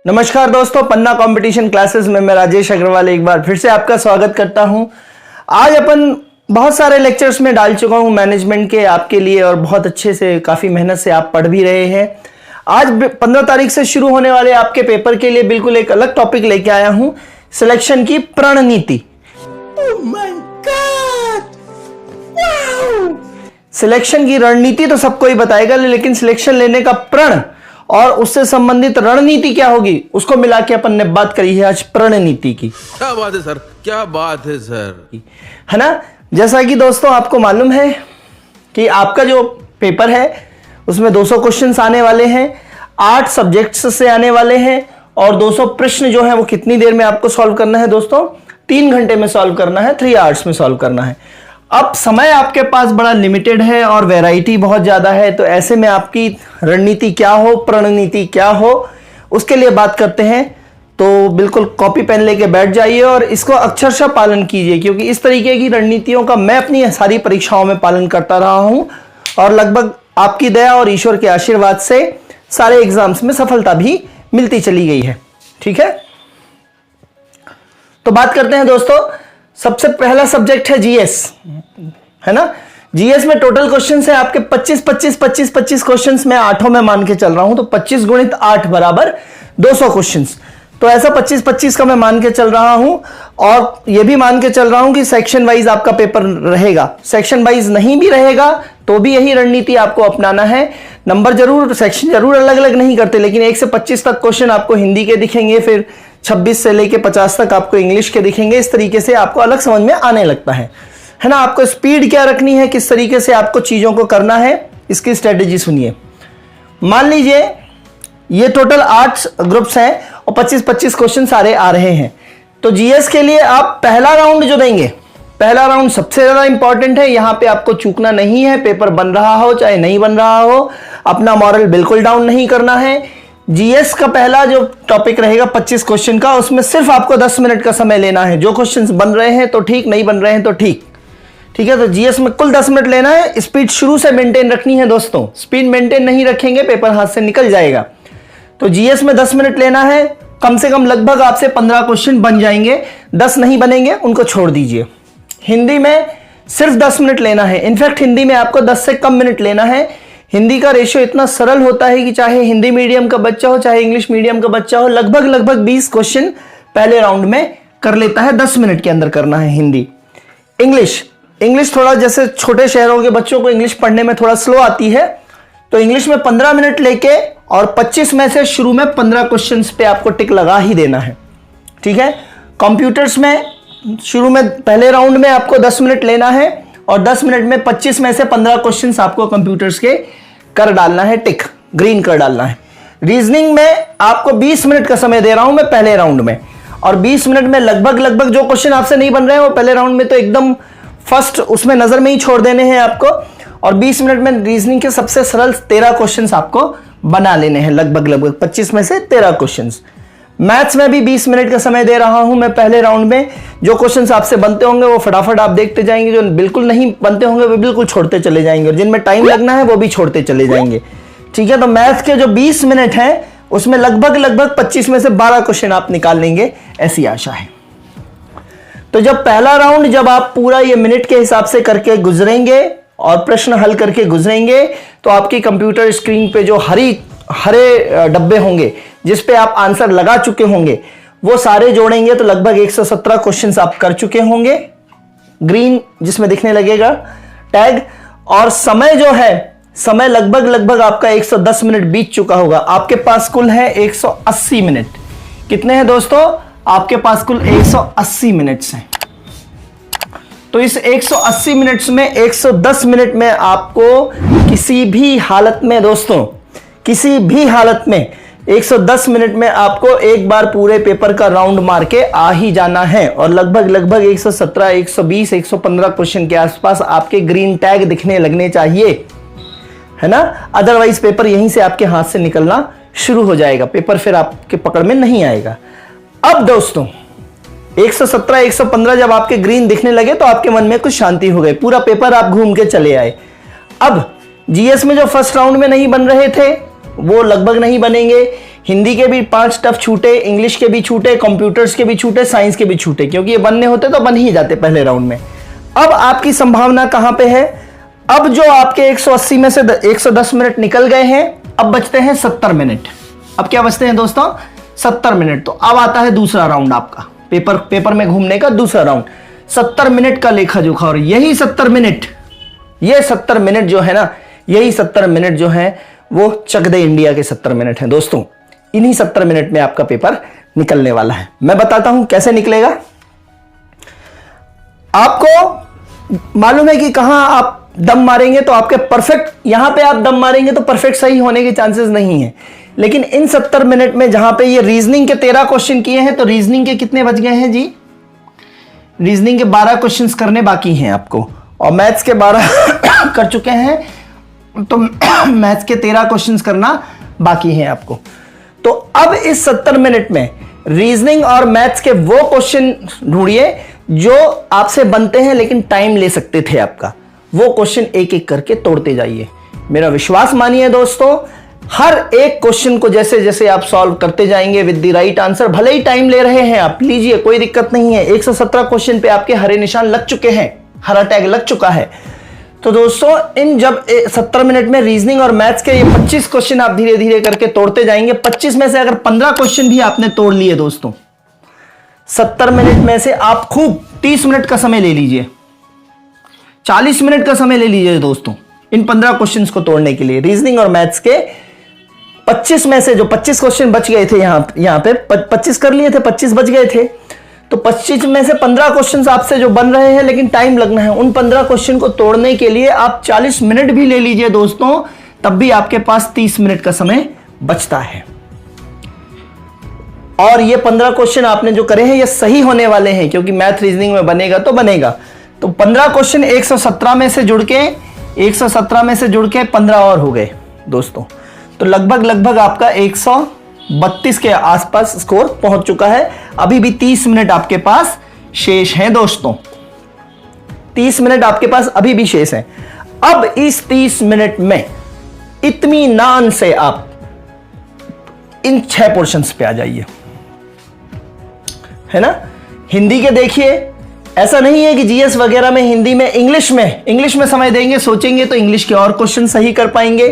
नमस्कार दोस्तों, पन्ना competition classes में मैं राजेश अग्रवाल एक बार फिर से आपका स्वागत करता हूं। आज अपन बहुत सारे लेक्चर्स में डाल चुका हूं मैनेजमेंट के आपके लिए और बहुत अच्छे से काफ़ी मेहनत से आप पढ़ भी रहे हैं। आज 15 तारीख से शुरू होने वाले आपके पेपर के लिए बिल्कुल एक अलग टॉपिक लेके आया हूं, सिलेक्शन की रणनीति। सिलेक्शन की रणनीति तो सबको ही बताएगा, लेकिन सिलेक्शन लेने का प्रण और उससे संबंधित रणनीति क्या होगी उसको मिला के अपन ने बात करी है आज प्रणनीति की। क्या बात है सर, क्या बात है सर, है ना। जैसा कि दोस्तों आपको मालूम है कि आपका जो पेपर है उसमें 200 क्वेश्चंस आने वाले हैं, 8 सब्जेक्ट्स से आने वाले हैं और 200 प्रश्न जो है वो कितनी देर में आपको सॉल्व करना है दोस्तों? 3 घंटे में सॉल्व करना है, 3 आवर्स में सॉल्व करना है। अब समय आपके पास बड़ा लिमिटेड है और वैरायटी बहुत ज्यादा है, तो ऐसे में आपकी रणनीति क्या हो, प्रणनीति क्या हो, उसके लिए बात करते हैं। तो बिल्कुल कॉपी पेन लेके बैठ जाइए और इसको अक्षरशः पालन कीजिए, क्योंकि इस तरीके की रणनीतियों का मैं अपनी सारी परीक्षाओं में पालन करता रहा हूं और लगभग आपकी दया और ईश्वर के आशीर्वाद से सारे एग्जाम्स में सफलता भी मिलती चली गई है। ठीक है, तो बात करते हैं दोस्तों। सबसे पहला सब्जेक्ट है जीएस, है ना। जीएस में टोटल क्वेश्चंस है आपके 25 क्वेश्चंस मैं आठों में मान के चल रहा हूं, तो 25 गुणित 8 बराबर 200 क्वेश्चंस। तो ऐसा 25 का मैं मान के चल रहा हूं और यह भी मान के चल रहा हूं कि सेक्शन वाइज आपका पेपर रहेगा। सेक्शन वाइज नहीं भी रहेगा तो भी यही रणनीति आपको अपनाना है। नंबर जरूर, सेक्शन जरूर अलग अलग नहीं करते, लेकिन 1 से 25 तक क्वेश्चन आपको हिंदी के दिखेंगे, फिर 26 से लेके 50 तक आपको इंग्लिश के दिखेंगे। इस तरीके से आपको अलग समझ में आने लगता है ना। आपको स्पीड क्या रखनी है, किस तरीके से आपको चीजों को करना है, इसकी स्ट्रेटेजी सुनिए। मान लीजिए ये टोटल 8 ग्रुप्स हैं और 25 क्वेश्चन सारे आ रहे हैं। तो जीएस के लिए आप पहला राउंड जो देंगे, पहला राउंड सबसे ज्यादा इंपॉर्टेंट है। यहां पे आपको चूकना नहीं है, पेपर बन रहा हो चाहे नहीं बन रहा हो, अपना मॉरल बिल्कुल डाउन नहीं करना है। जीएस का पहला जो टॉपिक रहेगा 25 क्वेश्चन का, उसमें सिर्फ आपको 10 मिनट का समय लेना है। जो क्वेश्चंस बन रहे हैं तो ठीक, नहीं बन रहे हैं तो ठीक है। तो जीएस में कुल 10 मिनट लेना है। स्पीड शुरू से मेंटेन रखनी है दोस्तों, स्पीड मेंटेन नहीं रखेंगे पेपर हाथ से निकल जाएगा। तो जीएस में 10 मिनट लेना है, कम से कम लगभग आपसे 15 क्वेश्चन बन जाएंगे। 10 नहीं बनेंगे उनको छोड़ दीजिए। हिंदी में सिर्फ 10 मिनट लेना है, इनफैक्ट हिंदी में आपको 10 से कम मिनट लेना है। हिंदी का रेशियो इतना सरल होता है कि चाहे हिंदी मीडियम का बच्चा हो चाहे इंग्लिश मीडियम का बच्चा हो, लगभग 20 क्वेश्चन पहले राउंड में कर लेता है। 10 मिनट के अंदर करना है हिंदी। इंग्लिश थोड़ा, जैसे छोटे शहरों के बच्चों को इंग्लिश पढ़ने में थोड़ा स्लो आती है, तो इंग्लिश में 15 मिनट लेके और 25 में से शुरू में 15 क्वेश्चंस पे आपको टिक लगा ही देना है। ठीक है। कंप्यूटर्स में शुरू में पहले राउंड में आपको 10 मिनट लेना है और 10 मिनट में 25 में से 15 क्वेश्चंस आपको कंप्यूटर्स के कर डालना है, टिक ग्रीन कर डालना है। रीजनिंग में आपको 20 मिनट का समय दे रहा हूं मैं पहले राउंड में, और 20 मिनट में लगभग जो क्वेश्चन आपसे नहीं बन रहे हैं वो पहले राउंड में तो एकदम फर्स्ट उसमें नजर में ही छोड़ देने हैं आपको, और 20 मिनट में रीजनिंग के सबसे सरल 13 क्वेश्चंस आपको बना लेने हैं। लगभग 25 में से 13 क्वेश्चंस। मैथ्स में भी 20 मिनट का समय दे रहा हूं मैं पहले राउंड में। जो क्वेश्चंस आपसे बनते होंगे वो फटाफट आप देखते जाएंगे, जो बिल्कुल नहीं बनते होंगे वो बिल्कुल छोड़ते चले जाएंगे, और जिनमें टाइम लगना है वो भी छोड़ते चले जाएंगे। ठीक है। तो मैथ्स के जो 20 मिनट है उसमें लगभग 25 में से 12 क्वेश्चन आप निकाल लेंगे, ऐसी आशा है। तो जब पहला राउंड जब आप पूरा ये मिनट के हिसाब से करके गुजरेंगे और प्रश्न हल करके गुजरेंगे, तो आपकी कंप्यूटर स्क्रीन पे जो हरे डब्बे होंगे जिस पे आप आंसर लगा चुके होंगे वो सारे जोड़ेंगे तो लगभग 117 क्वेश्चंस आप कर चुके होंगे, ग्रीन जिसमें दिखने लगेगा टैग। और समय जो है, समय लगभग आपका 110 मिनट बीत चुका होगा। आपके पास कुल है 180 मिनट। कितने हैं दोस्तों? आपके पास कुल 180 मिनट्स हैं। तो इस 180 मिनट्स में 110 मिनट में आपको किसी भी हालत में दोस्तों, किसी भी हालत में 110 मिनट में आपको एक बार पूरे पेपर का राउंड मार के आ ही जाना है, और लगभग 117, 120, 115 क्वेश्चन के आसपास आपके ग्रीन टैग दिखने लगने चाहिए, है ना। अदरवाइज पेपर यहीं से आपके हाथ से निकलना शुरू हो जाएगा, पेपर फिर आपके पकड़ में नहीं आएगा। अब दोस्तों 117, 115 जब आपके ग्रीन दिखने लगे तो आपके मन में कुछ शांति हो गई, पूरा पेपर आप घूम के चले आए। अब जीएस में जो फर्स्ट राउंड में नहीं बन रहे थे वो लगभग नहीं बनेंगे। हिंदी के भी 5 टफ छूटे, इंग्लिश के भी छूटे, कंप्यूटर्स के भी छूटे, साइंस के भी छूटे, क्योंकि ये बनने होते तो बन ही जाते पहले राउंड में। अब आपकी संभावना कहां पे है? अब जो आपके 180 में से 110 मिनट निकल गए हैं, अब बचते हैं 70 मिनट। अब क्या बचते हैं दोस्तों? 70 मिनट। तो अब आता है दूसरा राउंड आपका, पेपर में घूमने का दूसरा राउंड, 70 मिनट का लेखा जोखा। और यही 70 मिनट, ये 70 मिनट जो है ना, यही 70 मिनट जो है वो चक दे इंडिया के 70 मिनट हैं दोस्तों। इन्हीं 70 मिनट में आपका पेपर निकलने वाला है। मैं बताता हूं कैसे निकलेगा। आपको मालूम है कि कहां आप दम मारेंगे तो आपके परफेक्ट, यहां पे आप दम मारेंगे तो परफेक्ट सही होने के चांसेस नहीं है। लेकिन इन 70 मिनट में जहां पे ये रीजनिंग के 13 क्वेश्चन किए हैं, तो रीजनिंग के कितने बच गए हैं जी? रीजनिंग के 12 क्वेश्चंस करने बाकी हैं आपको, और मैथ्स के 12 कर चुके हैं, तो मैथ्स के 13 क्वेश्चंस करना बाकी हैं आपको। तो अब इस 70 मिनट में रीजनिंग और मैथ्स के वो क्वेश्चन ढूंढिए जो आपसे बनते हैं लेकिन टाइम ले सकते थे आपका। वो क्वेश्चन एक एक करके तोड़ते जाइए। मेरा विश्वास मानिए दोस्तों, हर एक क्वेश्चन को जैसे जैसे आप सॉल्व करते जाएंगे विद द राइट आंसर, भले ही टाइम ले रहे हैं आप, लीजिए, कोई दिक्कत नहीं है। 117 क्वेश्चन पे आपके हरे निशान लग चुके हैं, हरा टैग लग चुका है। तो दोस्तों इन जब 70 मिनट में रीजनिंग और मैथ्स के ये 25 क्वेश्चन आप धीरे धीरे करके तोड़ते जाएंगे। 25 में से अगर 15 क्वेश्चन भी आपने तोड़ लिए दोस्तों, 70 मिनट में से आप खूब 30 मिनट का समय ले लीजिए, 40 मिनट का समय ले लीजिए दोस्तों इन 15 क्वेश्चंस को तोड़ने के लिए। रीजनिंग और मैथ्स के 25 में से जो 25 क्वेश्चन बच गए थे, यहां पे 25 कर लिए थे, 25 बच गए थे, तो 25 में से 15 क्वेश्चंस आपसे जो बन रहे हैं लेकिन टाइम लगना है, उन 15 क्वेश्चन को तोड़ने के लिए आप 40 मिनट भी ले लीजिए दोस्तों, तब भी आपके पास 30 मिनट का समय बचता है। और ये 15 क्वेश्चन आपने जो करे हैं ये सही होने वाले हैं, क्योंकि मैथ रीजनिंग में बनेगा तो बनेगा। तो 15 क्वेश्चन 117 में से जुड़ के 15 और हो गए दोस्तों, तो लगभग आपका 132 के आसपास स्कोर पहुंच चुका है। अभी भी 30 मिनट आपके पास शेष हैं दोस्तों, 30 मिनट आपके पास अभी भी शेष हैं। अब इस 30 मिनट में इत्मीनान से आप इन 6 पोर्शंस पे आ जाइए, है ना। हिंदी के देखिए, ऐसा नहीं है कि जीएस वगैरह में, हिंदी में, इंग्लिश में समय देंगे, सोचेंगे तो इंग्लिश के और क्वेश्चन सही कर पाएंगे।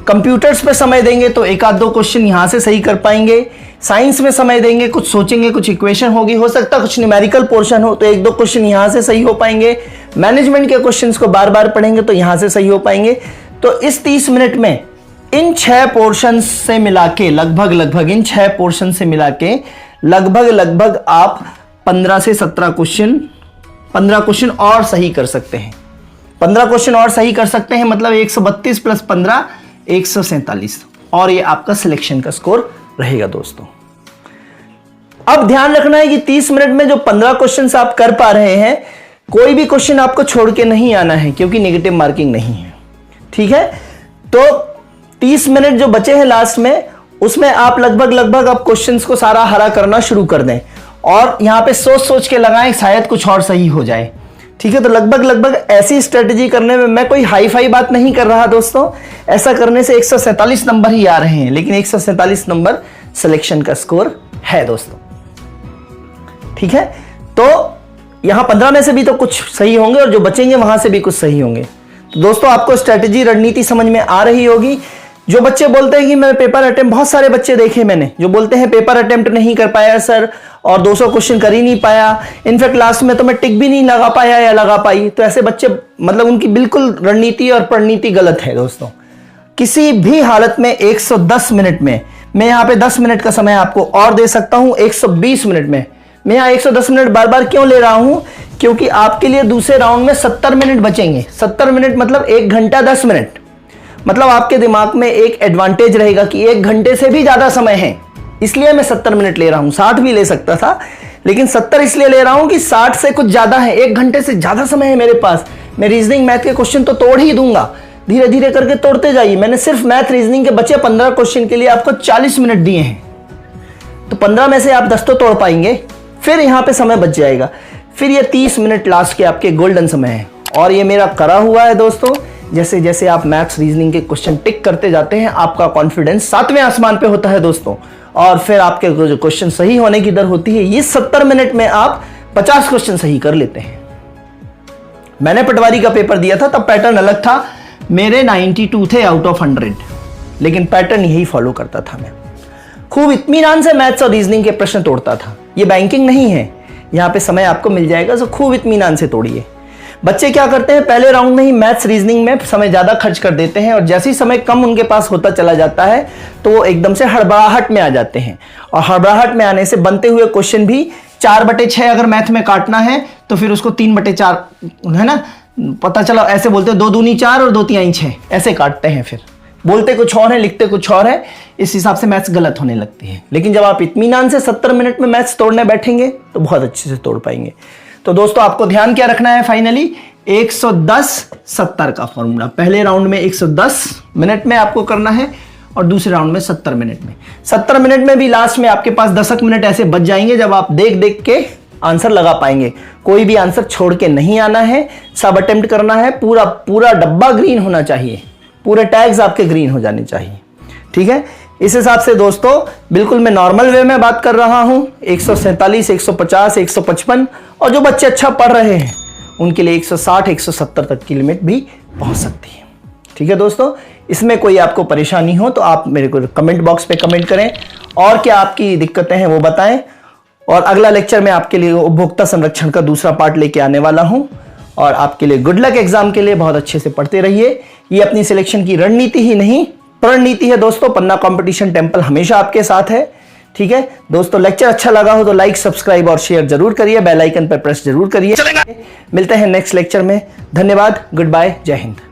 कंप्यूटर्स पे समय देंगे तो एक आध दो क्वेश्चन यहां से सही कर पाएंगे। साइंस में समय देंगे, कुछ सोचेंगे, कुछ इक्वेशन होगी, हो सकता है कुछ न्यूमेरिकल पोर्शन हो तो एक दो क्वेश्चन यहां से सही हो पाएंगे। मैनेजमेंट के क्वेश्चंस को बार बार पढ़ेंगे तो यहां से सही हो पाएंगे। तो इस 30 मिनट में इन 6 पोर्शन से मिला के लगभग आप 15 से 17 क्वेश्चन, 15 क्वेश्चन और सही कर सकते हैं। 15 क्वेश्चन और सही कर सकते हैं, मतलब 132 प्लस 15 147, और ये आपका सिलेक्शन का स्कोर रहेगा दोस्तों। अब ध्यान रखना है कि 30 मिनट में जो 15 क्वेश्चन आप कर पा रहे हैं, कोई भी क्वेश्चन आपको छोड़ के नहीं आना है, क्योंकि नेगेटिव मार्किंग नहीं है, ठीक है। तो 30 मिनट जो बचे हैं लास्ट में, उसमें आप लगभग आप क्वेश्चंस को सारा हरा करना शुरू कर दें, और यहां पे सोच के लगाएं, शायद कुछ और सही हो जाए, ठीक है। तो लगभग ऐसी स्ट्रेटजी करने में मैं कोई हाई फाई बात नहीं कर रहा दोस्तों। ऐसा करने से 147 नंबर ही आ रहे हैं, लेकिन 147 नंबर सिलेक्शन का स्कोर है दोस्तों, ठीक है। तो यहां 15 में से भी तो कुछ सही होंगे, और जो बचेंगे वहां से भी कुछ सही होंगे। तो दोस्तों आपको स्ट्रेटजी, रणनीति समझ में आ रही होगी। जो बच्चे बोलते हैं कि मैं पेपर अटेम्प्ट, बहुत सारे बच्चे देखे मैंने जो बोलते हैं पेपर अटेम्प्ट नहीं कर पाया सर, और 200 क्वेश्चन कर ही नहीं पाया, इनफैक्ट लास्ट में तो मैं टिक भी नहीं लगा पाया या लगा पाई। तो ऐसे बच्चे, मतलब उनकी बिल्कुल रणनीति और प्रणनीति गलत है दोस्तों। किसी भी हालत में 110 मिनट में, मैं यहाँ पे 10 मिनट का समय आपको और दे सकता हूँ 120 मिनट में। मैं यहाँ 110 मिनट बार बार क्यों ले रहा हूँ, क्योंकि आपके लिए दूसरे राउंड में 70 मिनट बचेंगे। 70 मिनट मतलब 1 घंटा 10 मिनट, मतलब आपके दिमाग में एक एडवांटेज रहेगा कि 1 घंटे से भी ज्यादा समय है, इसलिए मैं 70 मिनट ले रहा हूं। 60 भी ले सकता था, लेकिन 70 इसलिए ले रहा हूं कि 60 से कुछ ज्यादा है, 1 घंटे से ज्यादा समय है मेरे पास। मैं रीजनिंग मैथ के क्वेश्चन तो तोड़ ही दूंगा, धीरे धीरे करके तोड़ते जाइए। मैंने सिर्फ मैथ रीजनिंग के बचे 15 क्वेश्चन के लिए आपको 40 मिनट दिए हैं, तो 15 में से आप 10 तो तोड़ पाएंगे, फिर यहां पे समय बच जाएगा। फिर ये 30 मिनट लास्ट के आपके गोल्डन समय है, और ये मेरा करा हुआ है दोस्तों। जैसे जैसे आप मैथ्स रीजनिंग के क्वेश्चन टिक करते जाते हैं, आपका कॉन्फिडेंस 7वें आसमान पे होता है दोस्तों। और फिर आपके जो क्वेश्चन सही होने की दर होती है, ये 70 मिनट में आप 50 क्वेश्चन सही कर लेते हैं। मैंने पटवारी का पेपर दिया था, तब पैटर्न अलग था, मेरे 92 थे आउट ऑफ 100, लेकिन पैटर्न यही फॉलो करता था। मैं खूब इत्मीनान से मैथ्स और रीजनिंग के प्रश्न तोड़ता था। ये बैंकिंग नहीं है, यहाँ पे समय आपको मिल जाएगा, तो खूब इत्मीनान से तोड़िए। बच्चे क्या करते हैं, पहले राउंड में ही मैथ्स रीजनिंग में समय ज़्यादा खर्च कर देते हैं, और जैसे ही समय कम उनके पास होता चला जाता है तो वो एकदम से हड़बड़ाहट में आ जाते हैं, और हड़बड़ाहट में आने से बनते हुए क्वेश्चन भी 4/6 अगर मैथ में काटना है तो फिर उसको 3/4, है ना, पता चला ऐसे बोलते हैं 2 दूनी 4 और 2 तिहाई 6, ऐसे काटते हैं। फिर बोलते कुछ और है, लिखते कुछ और है, इस हिसाब से मैथ्स गलत होने लगती है। लेकिन जब आप इत्मीनान से 70 मिनट में मैथ्स तोड़ने बैठेंगे तो बहुत अच्छे से तोड़ पाएंगे। तो दोस्तों आपको ध्यान क्या रखना है, फाइनली 110-70 का फॉर्मूला। पहले राउंड में 110 मिनट में आपको करना है, और दूसरे राउंड में 70 मिनट में। 70 मिनट में भी लास्ट में आपके पास 10 मिनट ऐसे बच जाएंगे जब आप देख देख के आंसर लगा पाएंगे। कोई भी आंसर छोड़ के नहीं आना है, सब अटेम्प्ट करना है, पूरा पूरा डब्बा ग्रीन होना चाहिए, पूरे टैग्स आपके ग्रीन हो जाने चाहिए। ठीक है, इस हिसाब से दोस्तों बिल्कुल मैं नॉर्मल वे में बात कर रहा हूं। 147, 150, 155, और जो बच्चे अच्छा पढ़ रहे हैं उनके लिए 160, 170 तक की लिमिट भी पहुंच सकती है। ठीक है दोस्तों, इसमें कोई आपको परेशानी हो तो आप मेरे को कमेंट बॉक्स पे कमेंट करें, और क्या आपकी दिक्कतें हैं वो बताएं। और अगला लेक्चर में आपके लिए उपभोक्ता संरक्षण का दूसरा पार्ट लेके आने वाला हूं, और आपके लिए गुड लक एग्जाम के लिए। बहुत अच्छे से पढ़ते रहिए। ये अपनी सिलेक्शन की रणनीति ही नहीं, प्रणनीति है दोस्तों। पन्ना कंपटीशन टेम्पल हमेशा आपके साथ है। ठीक है दोस्तों, लेक्चर अच्छा लगा हो तो लाइक, सब्सक्राइब और शेयर जरूर करिए, बेल आइकन पर प्रेस जरूर करिए। मिलते हैं नेक्स्ट लेक्चर में। धन्यवाद, गुड बाय, जय हिंद।